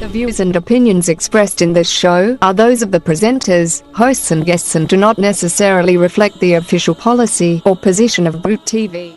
The views and opinions expressed in this show are those of the presenters, hosts and guests and do not necessarily reflect the official policy or position of Brute TV.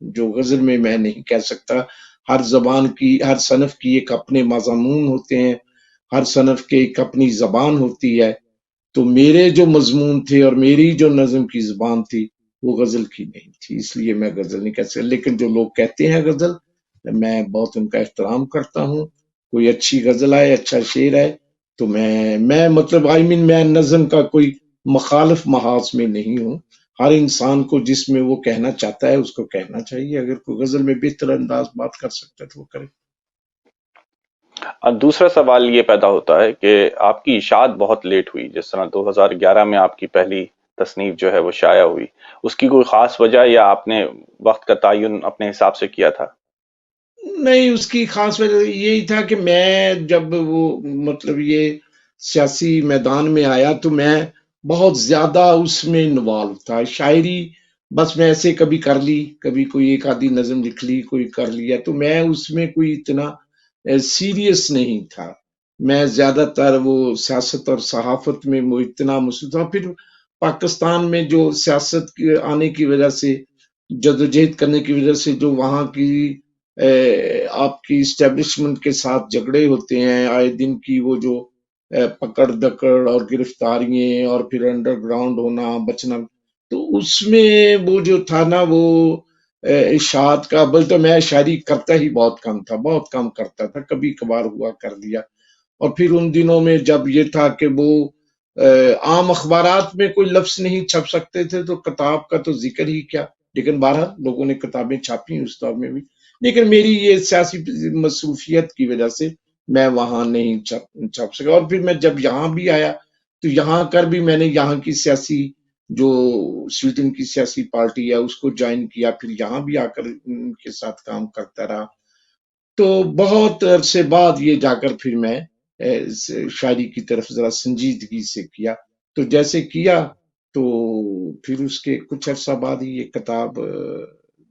جو غزل میں میں نہیں کہہ سکتا. ہر زبان کی، ہر صنف کی ایک اپنے مضامون ہوتے ہیں، ہر صنف کے ایک اپنی زبان ہوتی ہے. تو میرے جو مضمون تھے اور میری جو نظم کی زبان تھی وہ غزل کی نہیں تھی، اس لیے میں غزل نہیں کہہ سکتا. لیکن جو لوگ کہتے ہیں غزل، میں بہت ان کا احترام کرتا ہوں. کوئی اچھی غزل آئے، اچھا شعر ہے تو میں مطلب میں نظم کا کوئی مخالف محاذ میں نہیں ہوں. ہر انسان کو جس میں وہ کہنا چاہتا ہے اس کو کہنا چاہیے. اگر کوئی غزل میں بہتر انداز بات کر سکتا ہے تو وہ کرے. دوسرا سوال یہ پیدا ہوتا ہے کہ آپ کی اشاعت بہت لیٹ ہوئی. جس طرح 2011 میں آپ کی پہلی تصنیف جو ہے وہ شائع ہوئی، اس کی کوئی خاص وجہ یا آپ نے وقت کا تعین اپنے حساب سے کیا تھا؟ نہیں، اس کی خاص وجہ یہی تھا کہ میں جب وہ مطلب یہ سیاسی میدان میں آیا تو میں بہت زیادہ اس میں انوالو تھا. شاعری بس میں ایسے کبھی کر لی، کبھی کوئی ایک آدھی نظم لکھ لی، کوئی کر لیا، تو میں اس میں کوئی اتنا سیریس نہیں تھا. میں زیادہ تر وہ سیاست اور صحافت میں وہ اتنا مصروف تھا. پھر پاکستان میں جو سیاست آنے کی وجہ سے، جدوجہد کرنے کی وجہ سے جو وہاں کی آپ کی اسٹیبلشمنٹ کے ساتھ جھگڑے ہوتے ہیں آئے دن کی، وہ جو پکڑ دکڑ اور گرفتاریاں اور پھر انڈر گراؤنڈ ہونا بچنا، تو اس میں وہ جو تھا نا وہ اشاعت کا، بل تو میں شاعری کرتا ہی بہت کم تھا، بہت کم کرتا تھا، کبھی کبھار ہوا کر دیا. اور پھر ان دنوں میں جب یہ تھا کہ وہ عام اخبارات میں کوئی لفظ نہیں چھپ سکتے تھے تو کتاب کا تو ذکر ہی کیا. لیکن بہرحال لوگوں نے کتابیں چھاپی اس دور میں بھی. لیکن میری یہ سیاسی مصروفیت کی وجہ سے میں وہاں نہیں چھپ سکا. اور پھر میں جب یہاں بھی آیا تو یہاں کر بھی میں نے یہاں کی سیاسی جو سویڈن کی سیاسی پارٹی ہے اس کو جوائن کیا، پھر یہاں بھی آ کر ان کے ساتھ کام کرتا رہا. تو بہت عرصے بعد یہ جا کر پھر میں شاعری کی طرف ذرا سنجیدگی سے کیا. تو جیسے کیا تو پھر اس کے کچھ عرصہ بعد ہی یہ کتاب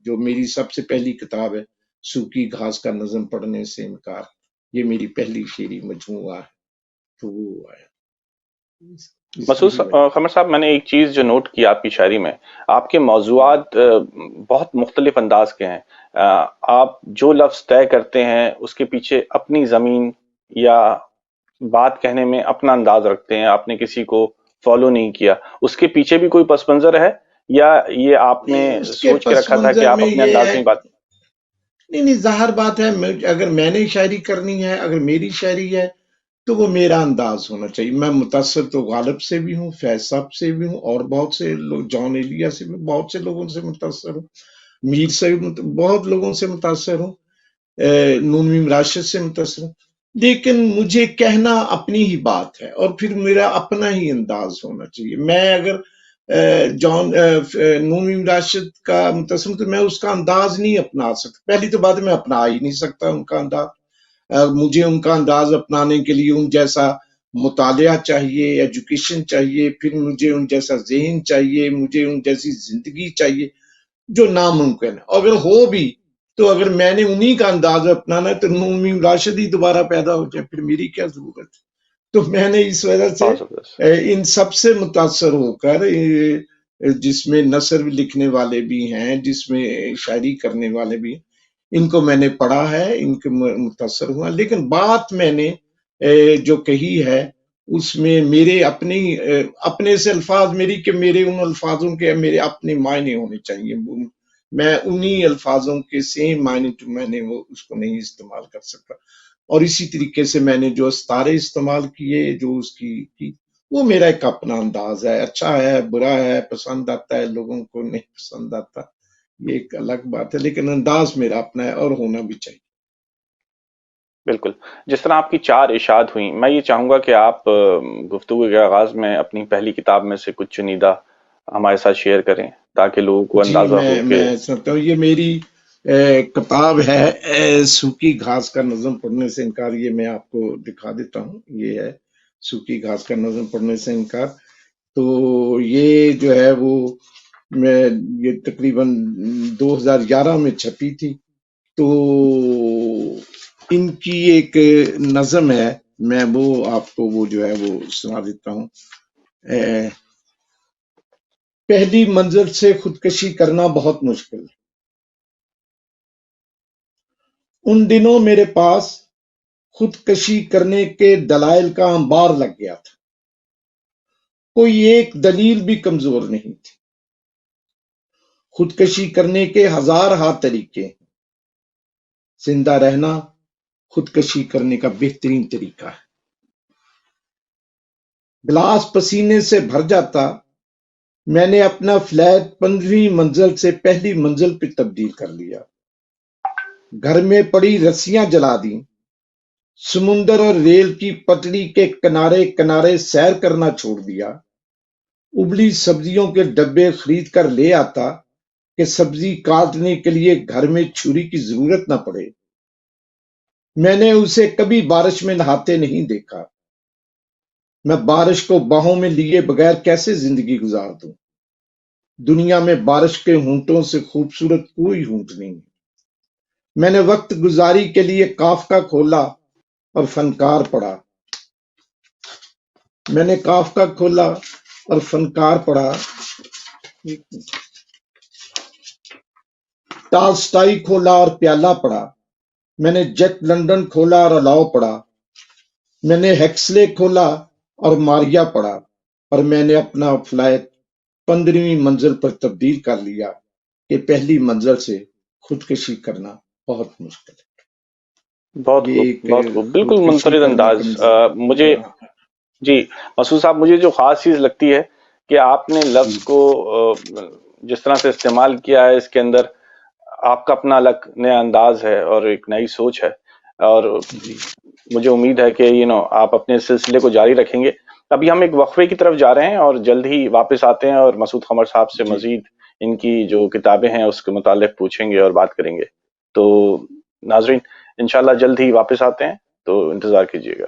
جو میری سب سے پہلی کتاب ہے، سوکھی گھاس کا نظم پڑھنے سے انکار، یہ میری پہلی شعری مجموعہ ہے، تو وہ آیا. مسعود یہی وجہ. قمر صاحب، میں نے ایک چیز جو نوٹ کی آپ کی شاعری میں، آپ کے موضوعات بہت مختلف انداز کے ہیں. آپ جو لفظ طے کرتے ہیں اس کے پیچھے اپنی زمین یا بات کہنے میں اپنا انداز رکھتے ہیں. آپ نے کسی کو فالو نہیں کیا. اس کے پیچھے بھی کوئی پس منظر ہے یا یہ آپ نے نہیں، اس کے سوچ کے پس رکھا تھا کہ منظر آپ میں اپنے یہ انداز ہے، میں بات؟ نہیں ظاہر بات ہے، اگر میں نے شاعری کرنی ہے، اگر میری شاعری ہے تو وہ میرا انداز ہونا چاہیے. میں متاثر تو غالب سے بھی ہوں، فیض صاحب سے بھی ہوں، اور بہت سے لوگ، جان ایلیا سے بھی، بہت سے لوگوں سے متاثر ہوں، میر سے بھی بہت لوگوں سے متاثر ہوں، نون میم راشد سے متاثر ہوں. لیکن مجھے کہنا اپنی ہی بات ہے اور پھر میرا اپنا ہی انداز ہونا چاہیے. میں اگر نون میم راشد کا متاثر ہوں تو میں اس کا انداز نہیں اپنا سکتا. پہلی تو بات میں اپنا ہی نہیں سکتا ان کا انداز. مجھے ان کا انداز اپنانے کے لیے ان جیسا مطالعہ چاہیے، ایجوکیشن چاہیے، پھر مجھے ان جیسا ذہن چاہیے، مجھے ان جیسی زندگی چاہیے جو ناممکن ہے. اگر ہو بھی تو اگر میں نے انہی کا انداز اپنانا ہے تو نون میم راشد ہی دوبارہ پیدا ہو جائے، پھر میری کیا ضرورت ہے. تو میں نے اس وجہ سے بہت زبردست. ان سب سے متاثر ہو کر، جس میں نثر لکھنے والے بھی ہیں، جس میں شاعری کرنے والے بھی ہیں، ان کو میں نے پڑھا ہے، ان کے متاثر ہوا. لیکن بات میں نے جو کہی ہے اس میں میرے اپنے سے الفاظ میری کہ میرے ان الفاظوں کے میرے اپنے معنی ہونے چاہیے. میں انہی الفاظوں کے سیم معنی تو میں نے وہ اس کو نہیں استعمال کر سکتا. اور اسی طریقے سے میں نے جو استعارے استعمال کیے، جو اس کی وہ میرا ایک اپنا انداز ہے. اچھا ہے، برا ہے، پسند آتا ہے، لوگوں کو نہیں پسند آتا، یہ ایک الگ بات ہے، لیکن انداز میرا اپنا ہے اور ہونا بھی چاہیے. بالکل. جس طرح آپ کی 4 اشاعت ہوئیں، میں یہ چاہوں گا کہ آپ گفتگو کے آغاز میں اپنی پہلی کتاب میں سے کچھ چنیدہ ہمارے ساتھ شیئر کریں تاکہ لوگوں کو جی، اندازہ ہو کہ میں سمجھتا ہوں یہ میری کتاب ہے، سوکھی گھاس کا نظم پڑھنے سے انکار. یہ میں آپ کو دکھا دیتا ہوں، یہ ہے سوکھی گھاس کا نظم پڑھنے سے انکار. تو یہ جو ہے وہ یہ تقریباً 2011 میں چھپی تھی. تو ان کی ایک نظم ہے، میں وہ آپ کو وہ جو ہے وہ سنا دیتا ہوں. پہلی منزل سے خودکشی کرنا بہت مشکل ہے، ان دنوں میرے پاس خودکشی کرنے کے دلائل کا انبار لگ گیا تھا، کوئی ایک دلیل بھی کمزور نہیں تھی۔ خودکشی کرنے کے ہزار ہا طریقے ہیں، زندہ رہنا خودکشی کرنے کا بہترین طریقہ ہے۔ گلاس پسینے سے بھر جاتا، میں نے اپنا فلیٹ 15ویں منزل سے پہلی منزل پہ تبدیل کر لیا، گھر میں پڑی رسیاں جلا دیں، سمندر اور ریل کی پٹری کے کنارے کنارے سیر کرنا چھوڑ دیا، ابلی سبزیوں کے ڈبے خرید کر لے آتا کہ سبزی کاٹنے کے لیے گھر میں چھری کی ضرورت نہ پڑے۔ میں نے اسے کبھی بارش میں نہاتے نہیں دیکھا۔ میں بارش کو باہوں میں لیے بغیر کیسے زندگی گزار دوں؟ دنیا میں بارش کے ہونٹوں سے خوبصورت کوئی ہونٹ نہیں ہے۔ میں نے وقت گزاری کے لیے کافکا کھولا اور فنکار پڑھا۔ میں نے کافکا کھولا اور فنکار پڑھا، ٹالسٹائی کھولا اور پیالہ پڑھا۔ میں نے جیک لنڈن کھولا اور الاؤ پڑھا۔ میں نے ہیکسلے کھولا اور ماریا پڑھا، اور میں نے اپنا فلیٹ 15ویں منزل پر تبدیل کر لیا کہ پہلی منزل سے خودکشی کرنا بہت مشکل ہے۔ بہت یہ خوب، ایک بہت خوب، بالکل خودکشی منفرد کرنے کا انداز۔ مجھے جی مسعود صاحب، مجھے جو خاص چیز لگتی ہے کہ آپ نے لفظ کو جس طرح سے استعمال کیا ہے، اس کے اندر آپ کا اپنا الگ نیا انداز ہے اور ایک نئی سوچ ہے، اور مجھے امید ہے کہ آپ اپنے سلسلے کو جاری رکھیں گے۔ ابھی ہم ایک وقفے کی طرف جا رہے ہیں اور جلد ہی واپس آتے ہیں اور مسعود قمر صاحب سے مزید ان کی جو کتابیں ہیں اس کے متعلق پوچھیں گے اور بات کریں گے۔ تو ناظرین، انشاءاللہ جلد ہی واپس آتے ہیں، تو انتظار کیجیے گا۔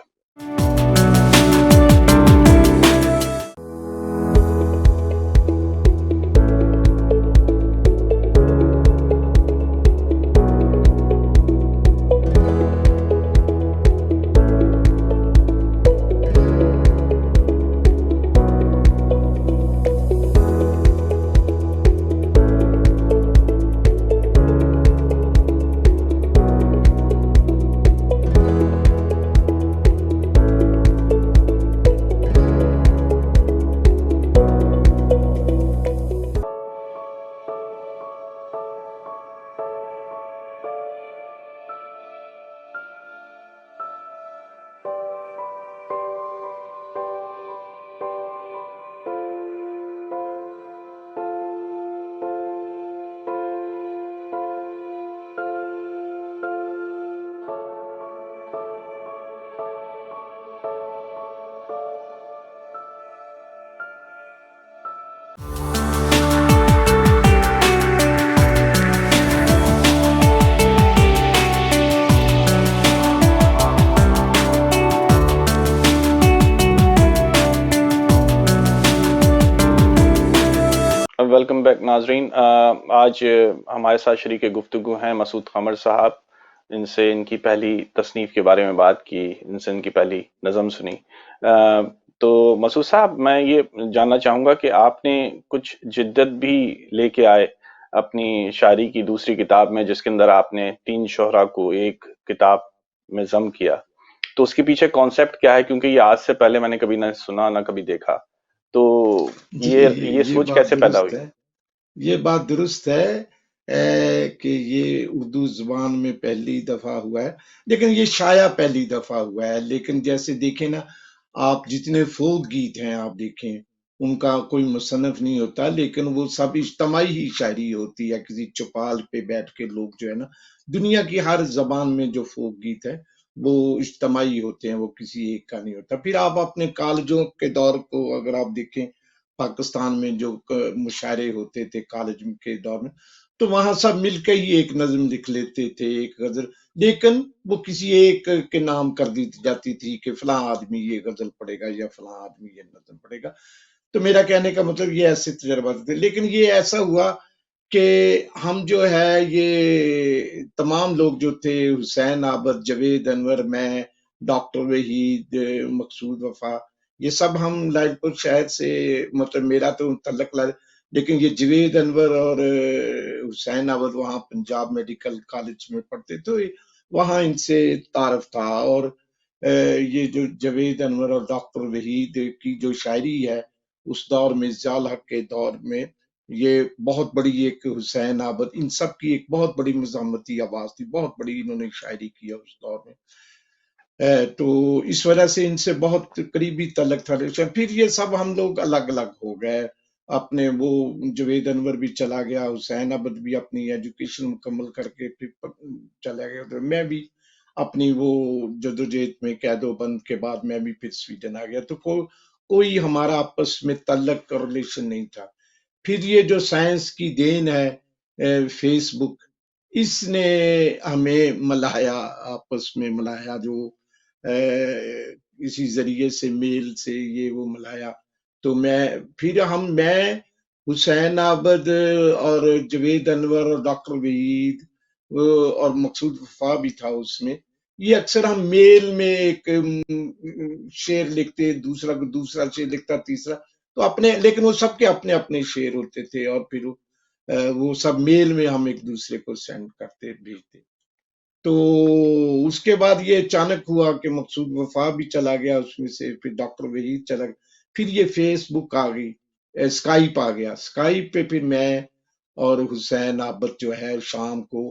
ویلکم بیک ناظرین۔ آج ہمارے ساتھ شریک گفتگو ہیں مسعود قمر صاحب۔ ان سے ان کی پہلی تصنیف کے بارے میں بات کی، ان سے ان کی پہلی نظم سنی۔ تو مسعود صاحب، میں یہ جاننا چاہوں گا کہ آپ نے کچھ جدت بھی لے کے آئے اپنی شاعری کی دوسری کتاب میں، جس کے اندر آپ نے 3 شعراء کو ایک کتاب میں ضم کیا۔ تو اس کے پیچھے کانسیپٹ کیا ہے؟ کیونکہ یہ آج سے پہلے میں نے کبھی نہ سنا نہ کبھی دیکھا، تو یہ سوچ کیسے پیدا ہوئی؟ یہ بات درست ہے کہ یہ اردو زبان میں پہلی دفعہ ہوا ہے، لیکن یہ شائع پہلی دفعہ ہوا ہے۔ لیکن جیسے دیکھیں نا، آپ جتنے فوک گیت ہیں آپ دیکھیں، ان کا کوئی مصنف نہیں ہوتا، لیکن وہ سب اجتماعی ہی شاعری ہوتی ہے۔ کسی چوپال پہ بیٹھ کے لوگ جو ہے نا، دنیا کی ہر زبان میں جو فوک گیت ہے وہ اجتماعی ہوتے ہیں، وہ کسی ایک کا نہیں ہوتا۔ پھر آپ اپنے کالجوں کے دور کو اگر آپ دیکھیں، پاکستان میں جو مشاعرے ہوتے تھے کالج کے دور میں، تو وہاں سب مل کے ہی ایک نظم لکھ لیتے تھے، ایک غزل، لیکن وہ کسی ایک کے نام کر دی جاتی تھی کہ فلاں آدمی یہ غزل پڑھے گا یا فلاں آدمی یہ نظم پڑھے گا۔ تو میرا کہنے کا مطلب یہ ایسے تجربات تھے، لیکن یہ ایسا ہوا کہ ہم جو ہے یہ تمام لوگ جو تھے، حسین عابد، جاوید انور، میں، ڈاکٹر وحید، مقصود وفا، یہ سب ہم لائٹ پور شہر سے، مطلب میرا تو تعلق لیکن یہ جاوید انور اور حسین عابد وہاں پنجاب میڈیکل کالج میں پڑھتے تھے، وہاں ان سے تعارف تھا. اور یہ جو جاوید انور اور ڈاکٹر وحید کی جو شاعری ہے اس دور میں، ضیاء الحق کے دور میں، یہ بہت بڑی ایک حسین عابد، ان سب کی ایک بہت بڑی مزاحمتی آواز تھی، بہت بڑی انہوں نے شاعری کی ہے اس دور میں. تو اس وجہ سے ان سے بہت قریبی تعلق تھا. پھر یہ سب ہم لوگ الگ الگ ہو گئے. اپنے وہ جاوید انور بھی چلا گیا، حسین عابد بھی اپنی ایجوکیشن مکمل کر کے پھر چلا گیا. تو میں بھی اپنی وہ جدوجہد میں قید و بند کے بعد میں بھی پھر سویڈن آ گیا. تو کوئی ہمارا آپس میں تعلق اور ریلیشن نہیں تھا. پھر یہ جو سائنس کی دین ہے، فیس بک، اس نے ہمیں ملایا، آپس میں ملایا، جو اسی ذریعے سے میل سے یہ وہ ملایا. تو میں حسین عابد اور جاوید انور اور ڈاکٹر وحید اور مقصود وفا بھی تھا اس میں. یہ اکثر ہم میل میں ایک شعر لکھتے، دوسرا کو دوسرا شعر لکھتا، تیسرا تو اپنے، لیکن وہ سب کے اپنے اپنے شعر ہوتے تھے. اور پھر وہ سب میل میں ہم ایک دوسرے کو سینڈ کرتے، بھیجتے. تو اس کے بعد یہ اچانک ہوا کہ مقصود وفا بھی چلا گیا اس میں سے، پھر ڈاکٹر وحید چلا گیا، پھر یہ فیس بک آ گئی، اسکائپ آ گیا. اسکائپ پہ پھر میں اور حسین عابد جو ہے شام کو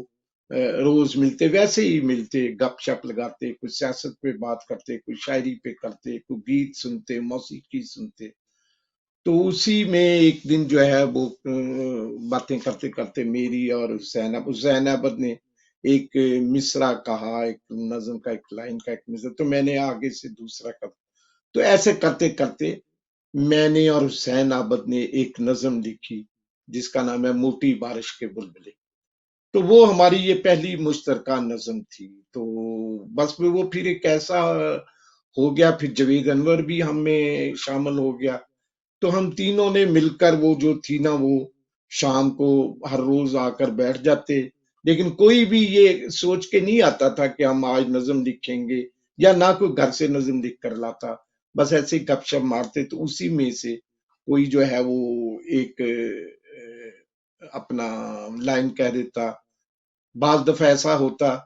روز ملتے، ویسے ہی ملتے، گپ شپ لگاتے، کوئی سیاست پہ بات کرتے، کوئی شاعری پہ کرتے، کوئی گیت سنتے، موسیقی سنتے. تو اسی میں ایک دن جو ہے وہ باتیں کرتے کرتے میری اور حسین عابد نے ایک مصرع کہا، ایک نظم کا، ایک لائن کا ایک مصرع، تو میں نے آگے سے دوسرا کہا. تو ایسے کرتے کرتے میں نے اور حسین عابد نے ایک نظم لکھی جس کا نام ہے موٹی بارش کے بلبلے. تو وہ ہماری یہ پہلی مشترکہ نظم تھی. تو بس وہ پھر ایک ایسا ہو گیا، پھر جاوید انور بھی ہم میں شامل ہو گیا. تو ہم تینوں نے مل کر وہ جو تھی نا، وہ شام کو ہر روز آ کر بیٹھ جاتے. لیکن کوئی بھی یہ سوچ کے نہیں آتا تھا کہ ہم آج نظم لکھیں گے، یا نہ کوئی گھر سے نظم لکھ کر لاتا. بس ایسے ہی گپ شپ مارتے. تو اسی میں سے کوئی جو ہے وہ ایک اپنا لائن کہہ دیتا. بعض دفعہ ایسا ہوتا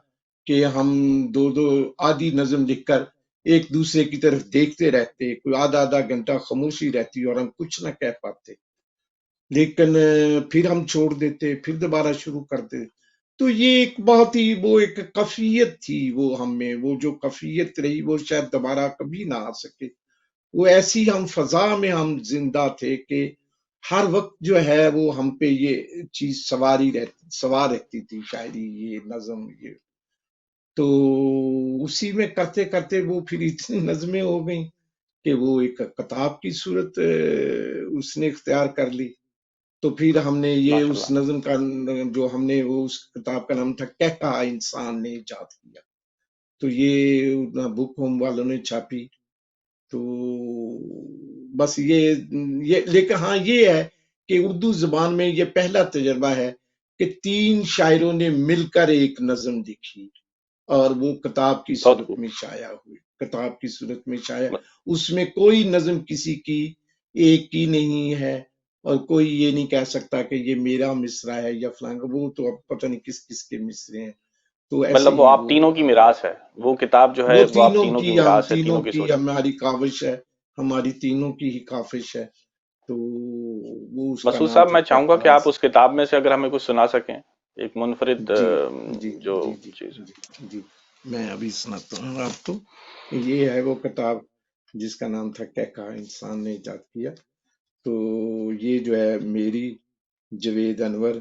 کہ ہم دو آدھی نظم لکھ کر ایک دوسرے کی طرف دیکھتے رہتے، کوئی آدھا گھنٹہ خاموشی رہتی اور ہم کچھ نہ کہہ پاتے، لیکن پھر ہم چھوڑ دیتے، پھر دوبارہ شروع کرتے. تو یہ ایک بہت ہی وہ ایک کیفیت تھی وہ ہم میں، وہ جو کیفیت رہی وہ شاید دوبارہ کبھی نہ آ سکے. وہ ایسی ہم فضا میں ہم زندہ تھے کہ ہر وقت جو ہے وہ ہم پہ یہ چیز سوار رہتی تھی، شاعری، یہ نظم، یہ. تو اسی میں کرتے کرتے وہ پھر اتنی نظمیں ہو گئیں کہ وہ ایک کتاب کی صورت اس نے اختیار کر لی. تو پھر ہم نے یہ ماشاء اس اللہ. نظم کا جو ہم نے وہ اس کتاب کا نام تھا کہہ کہا انسان نے ایجاد کیا. تو یہ بک ہوم والوں نے چھاپی. تو بس یہ لیکن ہاں یہ ہے کہ اردو زبان میں یہ پہلا تجربہ ہے کہ 3 شاعروں نے مل کر ایک نظم لکھی اور وہ کتاب کی بہت صورت خوب. میں شائع ہوئی. کتاب کی صورت میں شائع، اس میں کوئی نظم کسی کی ایک کی نہیں ہے، اور کوئی یہ نہیں کہہ سکتا کہ یہ میرا مصرع ہے یا فلاں کا. وہ تو اب پتہ نہیں کس کس کے مصرے ہیں. تو ایسے مطلب وہ ہی آپ تینوں کی میراث ہے، وہ کتاب جو ہے وہ وہ آپ تینوں تینوں کی، کی ہم میراث ہے، تینوں تینوں کی کی سوچ. ہماری کاوش ہے، ہماری تینوں کی ہی کاوش ہے. تو وہ اس کا مسعود نام صاحب، تھا میں کہہ چاہوں گا کہ کہا. آپ اس کتاب میں سے اگر ہمیں کچھ سنا سکیں، ایک منفرد جی جی جو جی جی چیز ہے. جی جی، میں ابھی سناتا ہوں آپ کو. یہ ہے وہ کتاب جس کا نام تھا کہہ کہا انسان نے ایجاد کیا. تو یہ جو ہے میری، جاوید انور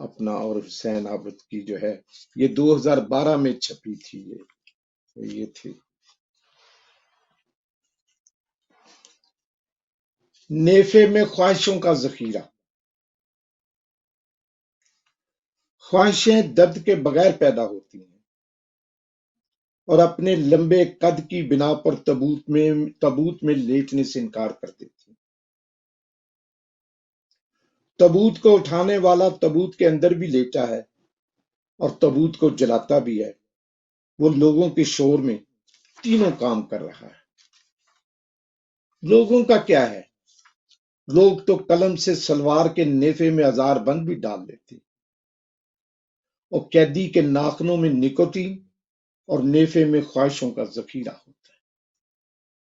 اپنا اور حسین عابد کی جو ہے، یہ 2012 میں چھپی تھی. یہ تھی نیفے میں خواہشوں کا ذخیرہ. خواہشیں درد کے بغیر پیدا ہوتی ہیں اور اپنے لمبے قد کی بنا پر تابوت میں لیٹنے سے انکار کر دیتی ہیں. تابوت کو اٹھانے والا تابوت کے اندر بھی لیٹا ہے اور تابوت کو جلاتا بھی ہے. وہ لوگوں کے شور میں تینوں کام کر رہا ہے. لوگوں کا کیا ہے؟ لوگ تو قلم سے سلوار کے نیفے میں ہزار بند بھی ڈال دیتے، اور قیدی کے ناخنوں میں نکوتین اور نیفے میں خواہشوں کا ذخیرہ ہوتا ہے.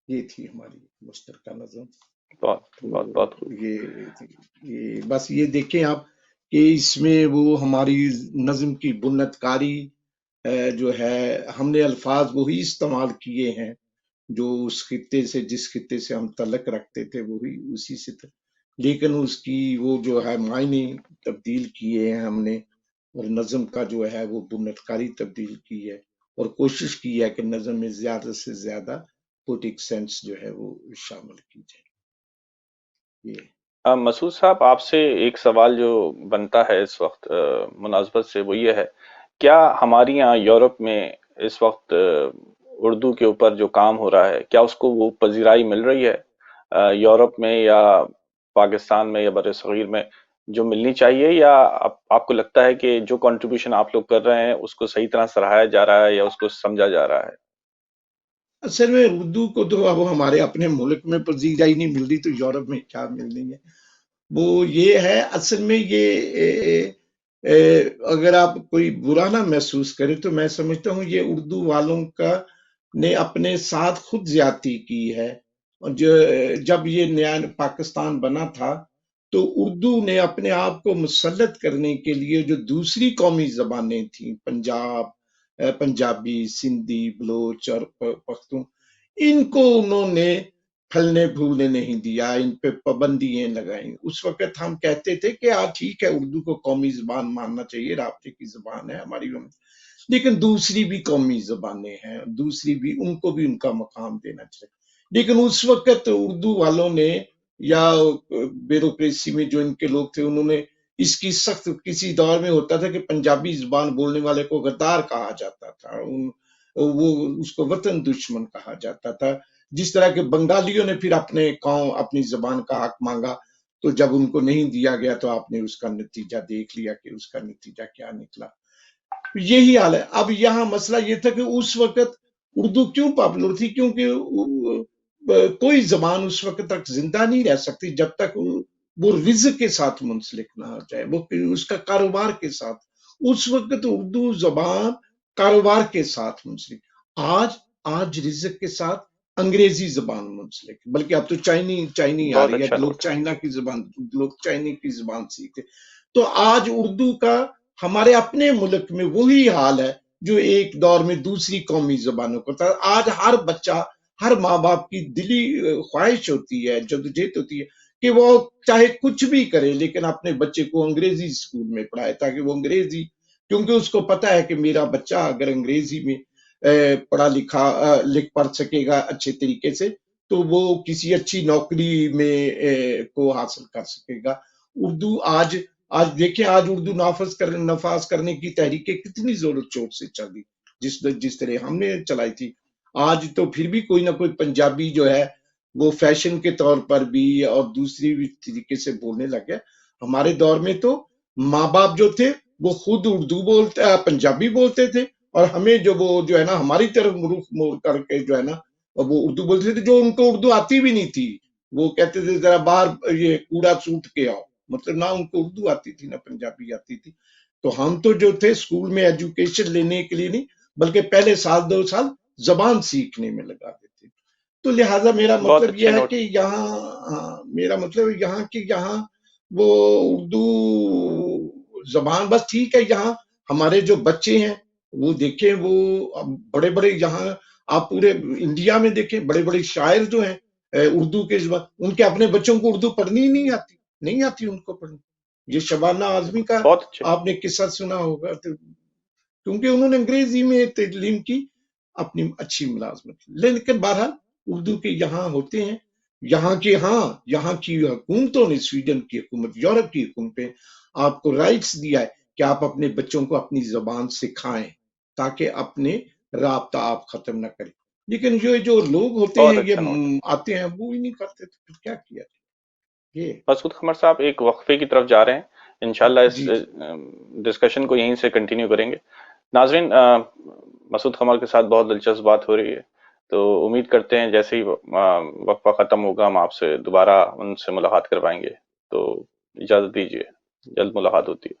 یہ تھی ہماری مشترکہ نظم. بہت تو بہت بہت خوب. یہ بس یہ دیکھیں آپ کہ اس میں وہ ہماری نظم کی بنت کاری جو ہے ہم نے الفاظ وہی استعمال کیے ہیں جو اس خطے سے جس خطے سے ہم تعلق رکھتے تھے وہی اسی سے تھے، لیکن اس کی وہ جو ہے معنی تبدیل کیے ہیں ہم نے، اور نظم کا جو ہے وہ بنت کاری تبدیل کی ہے، اور کوشش کی ہے کہ نظم میں زیادہ سے زیادہ پوئٹک سینس جو ہے وہ شامل کی جائے. یہ مسعود صاحب، آپ سے ایک سوال جو بنتا ہے اس وقت مناسبت سے، وہ یہ ہے، کیا ہماری یہاں یورپ میں اس وقت اردو کے اوپر جو کام ہو رہا ہے، کیا اس کو وہ پذیرائی مل رہی ہے یورپ میں یا پاکستان میں یا بر صغیر میں جو ملنی چاہیے، یا آپ کو لگتا ہے کہ جو کنٹریبیوشن آپ لوگ کر رہے ہیں اس کو صحیح طرح سراہا جا رہا ہے یا اس کو سمجھا جا رہا ہے؟ اصل میں اردو کو تو اب ہمارے اپنے ملک میں پذیرائی نہیں مل رہی تو یورپ میں کیا ملنی ہے. وہ یہ ہے اصل میں یہ اگر آپ کوئی برا نہ محسوس کرے تو میں سمجھتا ہوں یہ اردو والوں کا نے اپنے ساتھ خود زیادتی کی ہے. اور جب یہ نیا پاکستان بنا تھا تو اردو نے اپنے آپ کو مسلط کرنے کے لیے جو دوسری قومی زبانیں تھیں، پنجابی، سندھی، بلوچ اور پختون، ان کو انہوں نے پھلنے پھولنے نہیں دیا، ان پہ پابندیاں لگائیں. اس وقت ہم کہتے تھے کہ ٹھیک ہے اردو کو قومی زبان ماننا چاہیے، رابطے کی زبان ہے ہماری، لیکن دوسری بھی قومی زبانیں ہیں، دوسری بھی ان کو بھی ان کا مقام دینا چاہیے. لیکن اس وقت اردو والوں نے یا بیوروکریسی میں جو ان کے لوگ تھے انہوں نے اس کی سخت، کسی دور میں ہوتا تھا کہ پنجابی زبان بولنے والے کو غدار کہا جاتا تھا، وہ اس کو وطن دشمن کہا جاتا تھا. جس طرح کہ بنگالیوں نے پھر اپنے قوم اپنی زبان کا حق مانگا تو جب ان کو نہیں دیا گیا تو آپ نے اس کا نتیجہ دیکھ لیا کہ اس کا نتیجہ کیا نکلا. یہی حال ہے. اب یہاں مسئلہ یہ تھا کہ اس وقت اردو کیوں پاپولر تھی، کیونکہ کوئی زبان اس وقت تک زندہ نہیں رہ سکتی جب تک وہ رزق کے ساتھ منسلک نہ ہو جائے، وہ اس کا کاروبار کے ساتھ. اس وقت اردو زبان کاروبار کے ساتھ منسلک. آج رزق کے ساتھ انگریزی زبان منسلک، بلکہ اب تو چائنی آ بہت رہی ہے، اچھا لوگ نوٹ. چائنا کی زبان، لوگ چائنی کی زبان سیکھتے. تو آج اردو کا ہمارے اپنے ملک میں وہی حال ہے جو ایک دور میں دوسری قومی زبانوں کو تھا. آج ہر بچہ، ہر ماں باپ کی دلی خواہش ہوتی ہے، جدوجہد ہوتی ہے کہ وہ چاہے کچھ بھی کرے لیکن اپنے بچے کو انگریزی اسکول میں پڑھائے، تاکہ وہ انگریزی، کیونکہ اس کو پتا ہے کہ میرا بچہ اگر انگریزی میں پڑھا لکھا لکھ پڑھ سکے گا اچھے طریقے سے تو وہ کسی اچھی نوکری میں کو حاصل کر سکے گا. اردو آج دیکھیں، آج اردو نفاذ کرنے کی تحریکیں کتنی زور و شور سے چل رہی، جس طرح ہم نے چلائی تھی. آج تو پھر بھی کوئی نہ کوئی پنجابی جو ہے وہ فیشن کے طور پر بھی اور دوسری بھی طریقے سے بولنے لگے. ہمارے دور میں تو ماں باپ جو تھے وہ خود پنجابی بولتے تھے، اور ہمیں جو ہے نا ہماری طرف رخ موڑ کر کے جو ہے نا وہ اردو بولتے تھے، جو ان کو اردو آتی بھی نہیں تھی. وہ کہتے تھے ذرا باہر یہ کوڑا سوٹ کے آؤ، مطلب نہ ان کو اردو آتی تھی نہ پنجابی آتی تھی. تو ہم تو جو تھے اسکول میں ایجوکیشن لینے کے لیے نہیں بلکہ پہلے سال 2 سال زبان سیکھنے میں لگا دیتے. تو لہٰذا میرا بہت مطلب اچھے یہ ہے نوٹ. کہ یہاں وہ اردو زبان بس ٹھیک ہے. یہاں ہمارے جو بچے ہیں وہ دیکھیں، وہ بڑے بڑے، یہاں آپ پورے انڈیا میں دیکھیں بڑے بڑے شاعر جو ہیں اردو کے زبان، ان کے اپنے بچوں کو اردو پڑھنی ہی نہیں آتی ان کو پڑھنی. یہ شبانہ اعظمی کا بہت اچھے. آپ نے قصہ سنا ہوگا، کیونکہ انہوں نے انگریزی میں تعلیم کی، اپنی اچھی ملازمت. لیکن بہرحال اردو کے یہاں ہوتے ہیں، یہاں کی حکومتوں نے، سویڈن کی حکومت، یورپ کی حکومت پہ آپ کو رائٹس دیا ہے کہ آپ اپنے بچوں کو اپنی زبان سکھائیں تاکہ اپنے رابطہ آپ ختم نہ کریں. لیکن جو لوگ ہوتے بہت ہیں اچھا نوٹ. یہ آتے ہیں وہ ہی نہیں کرتے، تو پھر کیا کیا یہ. مسعود قمر صاحب ایک وقفے کی طرف جا رہے ہیں، انشاءاللہ اس جی ڈسکشن کو یہیں سے کنٹینیو کریں گے. ناظرین، مسعود قمر کے ساتھ بہت دلچسپ بات ہو رہی ہے، تو امید کرتے ہیں جیسے ہی وقفہ ختم ہوگا ہم آپ سے دوبارہ ان سے ملاقات کروائیں گے. تو اجازت دیجیے، جلد ملاقات ہوتی ہے.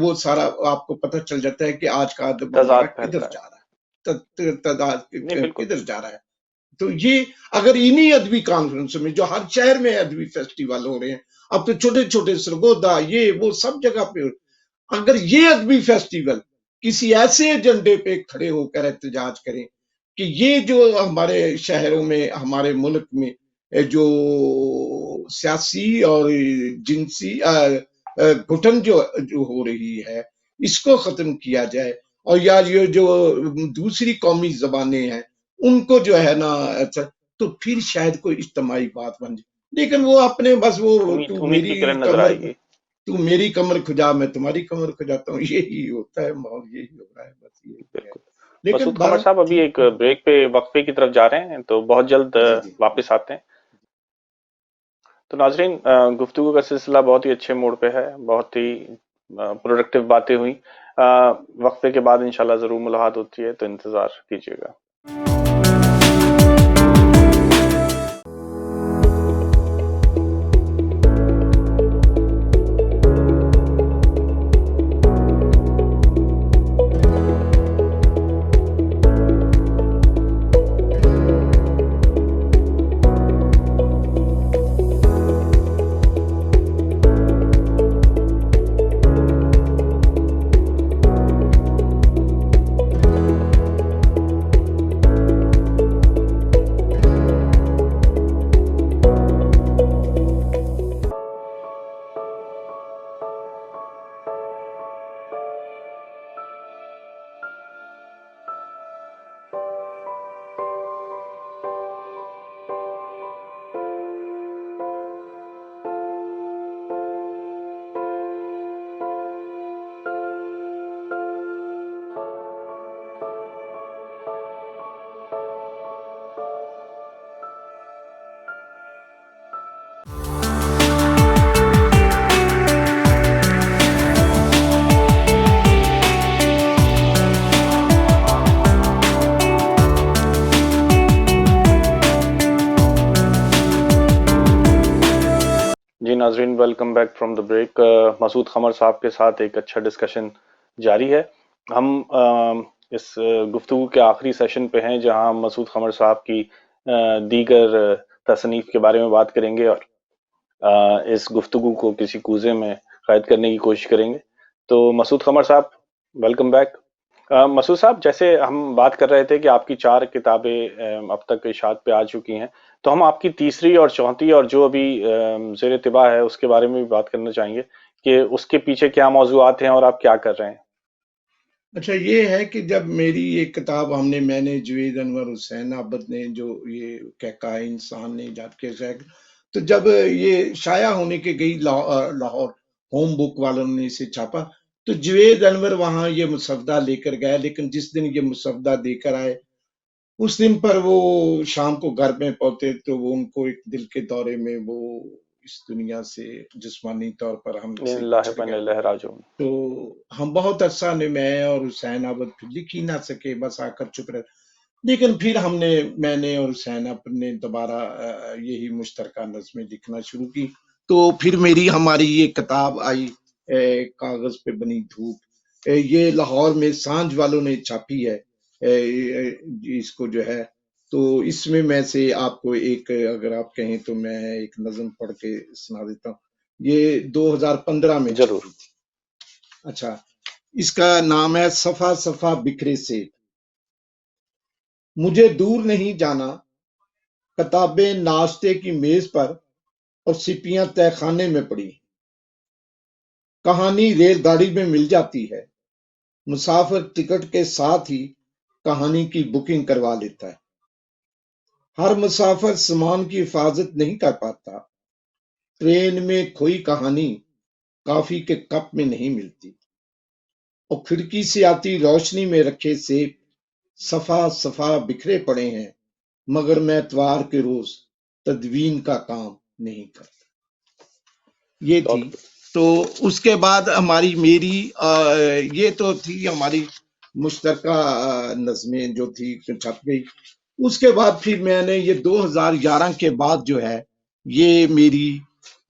وہ سارا آپ کو پتہ چل جاتا ہے کہ آج کا ادب ہمارا تضاد کدھر پھیلتا ہے. جا رہا ہے، تعداد نہیں بالکل. کدھر جا رہا ہے. تو یہ اگر انہی ادبی کانفرنس میں جو ہر شہر میں ادبی فیسٹیول ہو رہے ہیں، اب تو چھوٹے چھوٹے سرگودا یہ وہ سب جگہ پہ، اگر یہ ادبی فیسٹیول کسی ایسے ایجنڈے پہ کھڑے ہو کر احتجاج کریں کہ یہ جو ہمارے شہروں میں ہمارے ملک میں جو سیاسی اور جنسی گھٹن جو ہو رہی ہے اس کو ختم کیا جائے، اور یا یہ جو دوسری قومی زبانیں ہیں ان کو جو ہے نا تو پھر شاید کوئی اجتماعی بات بن جائے. لیکن وہ اپنے بس وہ امید کی کرن نظر آئے گی. تو میری کمر کھجا میں تمہاری کمر کھجاتا ہوں، یہی ہوتا ہے ماحول، یہی ہو رہا ہے بس یہی ہے. بالکل. لیکن مسعود قمر صاحب ابھی ایک بریک پہ وقفے کی طرف جا رہے ہیں تو بہت جلد واپس آتے ہیں. تو ناظرین گفتگو کا سلسلہ بہت ہی اچھے موڑ پہ ہے، بہت ہی پروڈکٹیو باتیں ہوئی. وقفے کے بعد انشاءاللہ ضرور ملاقات ہوتی ہے تو انتظار کیجیے گا. جی ناظرین welcome back from the break. Masood Qamar صاحب کے ساتھ ایک اچھا ڈسکشن جاری ہے. ہم اس گفتگو کے آخری سیشن پہ ہیں جہاں مسعود قمر صاحب کی دیگر تصنیف کے بارے میں بات کریں گے اور اس گفتگو کو کسی کوزے میں قید کرنے کی کوشش کریں گے. تو مسعود قمر صاحب ویلکم بیک. مسعود صاحب جیسے ہم بات کر رہے تھے کہ آپ کی 4 کتابیں اب تک اشاعت پہ آ چکی ہیں، تو ہم آپ کی تیسری اور چوتھی اور جو ابھی زیر طباع ہے اس کے بارے میں بھی بات کرنا چاہیں گے کہ اس کے پیچھے کیا موضوعات ہیں اور آپ کیا کر رہے ہیں. اچھا یہ ہے کہ جب میری یہ کتاب میں نے جوید انور حسین عابد نے جو یہ کہا انسان نے ایجاد کیا، تو جب یہ شائع ہونے کے گئی لاہور ہوم بک والوں نے اسے چھاپا تو جوید انور وہاں یہ مسودہ لے کر گئے، لیکن جس دن یہ مسودہ دے کر آئے اس دن پر وہ شام کو گھر میں پہنچے تو وہ ان کو ایک دل کے دورے میں وہ اس دنیا سے جسمانی طور پر ہم سے بچھڑ گئے. تو ہم بہت عرصہ نے میں اور حسین عابد پھر لکھ ہی نہ سکے، بس آ کر چپ رہے. لیکن پھر میں نے اور حسین عابد نے دوبارہ یہی مشترکہ نظمیں لکھنا شروع کی. تو پھر ہماری یہ کتاب آئی کاغذ پہ بنی دھوپ، یہ لاہور میں سانج والوں نے چھاپی ہے اس کو جو ہے. تو اس میں سے آپ کو ایک اگر آپ کہیں تو میں ایک نظم پڑھ کے سنا دیتا ہوں. یہ 2015 میں ضرور. اچھا اس کا نام ہے صفا صفا بکھرے سے. مجھے دور نہیں جانا، کتابیں ناشتے کی میز پر اور سپیاں تہ خانے میں پڑی، کہانی ریل گاڑی میں مل جاتی ہے، مسافر ٹکٹ کے ساتھ ہی کہانی کی بکنگ کروا لیتا ہے. ہر مسافر سامان کی حفاظت نہیں کر پاتا، ٹرین میں کھوئی کہانی کافی کے کپ میں نہیں ملتی، اور کھڑکی سے آتی روشنی میں رکھے سیب صفا صفا بکھرے پڑے ہیں، مگر میں اتوار کے روز تدوین کا کام نہیں کرتا. یہ تھی. تو اس کے بعد میری یہ تو تھی ہماری مشترکہ نظمیں جو تھی چھپ گئی. اس کے بعد پھر میں نے یہ 2011 کے بعد جو ہے یہ میری